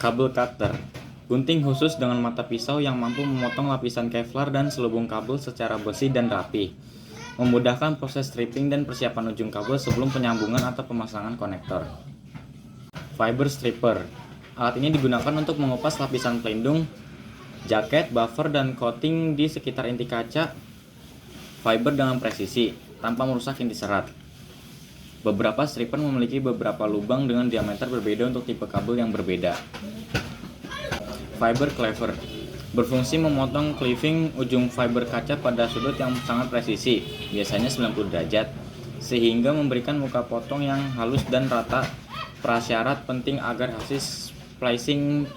Kabel cutter, gunting khusus dengan mata pisau yang mampu memotong lapisan Kevlar dan selubung kabel secara bersih dan rapi, memudahkan proses stripping dan persiapan ujung kabel sebelum penyambungan atau pemasangan konektor. Fiber stripper, alat ini digunakan untuk mengupas lapisan pelindung, jaket, buffer, dan coating di sekitar inti kaca fiber dengan presisi, tanpa merusak inti serat. Beberapa stripper memiliki beberapa lubang dengan diameter berbeda untuk tipe kabel yang berbeda. Fiber cleaver berfungsi memotong cleaving ujung fiber kaca pada sudut yang sangat presisi, biasanya 90 derajat, sehingga memberikan muka potong yang halus dan rata. Prasyarat penting agar hasil splicing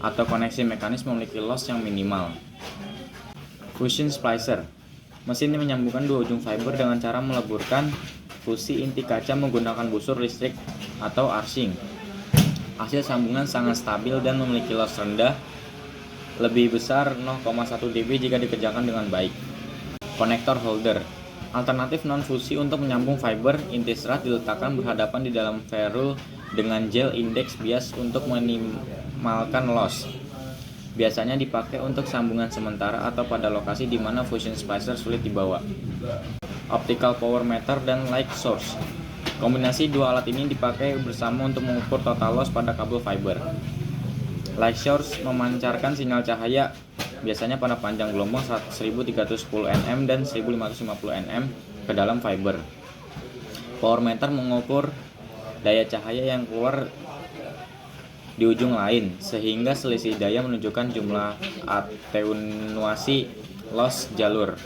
atau koneksi mekanis memiliki loss yang minimal. Fusion splicer, mesin yang menyambungkan dua ujung fiber dengan cara meleburkan fusi inti kaca menggunakan busur listrik atau arcing. Hasil sambungan sangat stabil dan memiliki loss rendah, lebih besar 0,1 dB jika dikerjakan dengan baik. Konektor holder, alternatif non-fusi untuk menyambung fiber inti serat diletakkan berhadapan di dalam ferrule dengan gel index bias untuk minimalkan loss. Biasanya dipakai untuk sambungan sementara atau pada lokasi di mana fusion splicer sulit dibawa. Optical power meter dan light source. Kombinasi dua alat ini dipakai bersama untuk mengukur total loss pada kabel fiber. Light source memancarkan sinyal cahaya, biasanya pada panjang gelombang 1310 nm dan 1550 nm ke dalam fiber. Power meter mengukur daya cahaya yang keluar di ujung lain, sehingga selisih daya menunjukkan jumlah atenuasi loss jalur.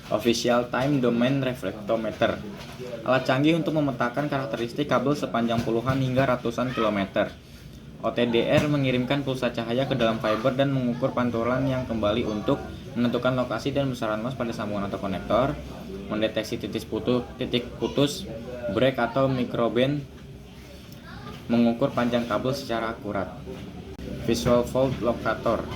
Official time domain reflectometer, alat canggih untuk memetakan karakteristik kabel sepanjang puluhan hingga ratusan kilometer. OTDR mengirimkan pulsa cahaya ke dalam fiber dan mengukur pantulan yang kembali untuk menentukan lokasi dan besaran loss pada sambungan atau konektor, mendeteksi titik putus, break atau microband, mengukur panjang kabel secara akurat. Visual fault locator,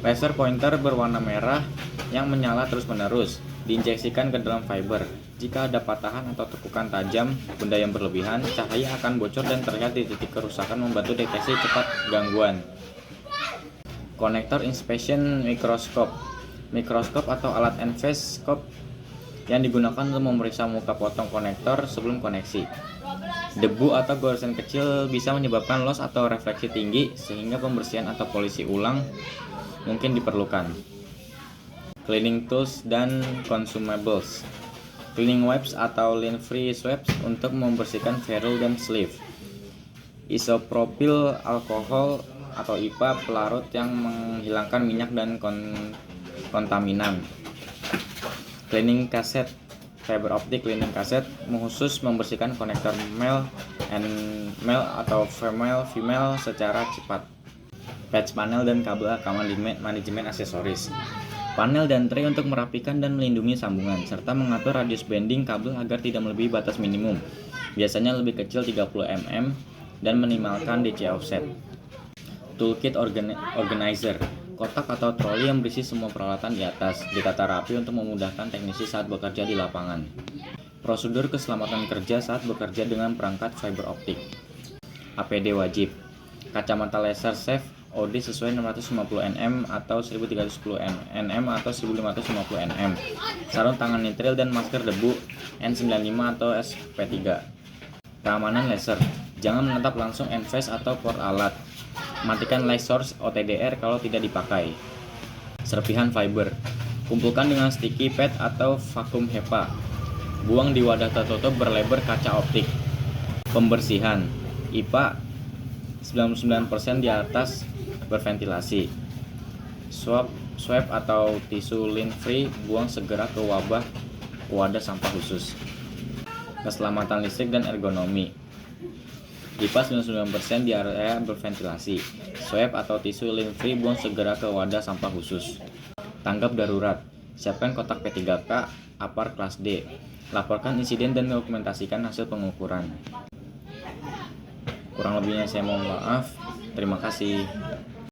laser pointer berwarna merah yang menyala terus-menerus diinjeksikan ke dalam fiber. Jika ada patahan atau tekukan tajam benda yang berlebihan, cahaya akan bocor dan terlihat di titik kerusakan, membantu deteksi cepat gangguan. Connector inspection microscope, mikroskop atau alat endoscope yang digunakan untuk memeriksa muka potong konektor sebelum koneksi. Debu atau goresan kecil bisa menyebabkan loss atau refleksi tinggi, sehingga pembersihan atau polisi ulang mungkin diperlukan. Cleaning tools dan consumables, cleaning wipes atau lint-free swabs untuk membersihkan ferrule dan sleeve. Isopropyl alkohol atau IPA pelarut yang menghilangkan minyak dan kontaminan. Cleaning cassette, fiber optic cleaning cassette khusus membersihkan konektor male atau female secara cepat. Patch panel dan kabel manajemen aksesoris. Panel dan tray untuk merapikan dan melindungi sambungan, serta mengatur radius bending kabel agar tidak melebihi batas minimum, biasanya lebih kecil 30 mm, dan minimalkan DC offset. Toolkit organizer, kotak atau troli yang berisi semua peralatan di atas, ditata rapi untuk memudahkan teknisi saat bekerja di lapangan. Prosedur keselamatan kerja saat bekerja dengan perangkat fiber optik. APD wajib. Kacamata laser safe OD sesuai 650 nm atau 1310 nm atau 1550 nm. Sarung tangan nitril dan masker debu N95 atau SP3. Keamanan laser. Jangan menatap langsung end-face atau port alat. Matikan light source OTDR kalau tidak dipakai. Serpihan fiber. Kumpulkan dengan sticky pad atau vakum HEPA. Buang di wadah tertutup berlebar kaca optik. Pembersihan. IPA 99% di atas berventilasi. Swab atau tisu lint free buang segera ke wadah sampah khusus. Keselamatan listrik dan ergonomi. IPA 99% di area berventilasi. Swab atau tisu lint free buang segera ke wadah sampah khusus. Tanggap darurat. Siapkan kotak P3K APAR kelas D. Laporkan insiden dan dokumentasikan hasil pengukuran. Kurang lebihnya saya mohon maaf. Terima kasih.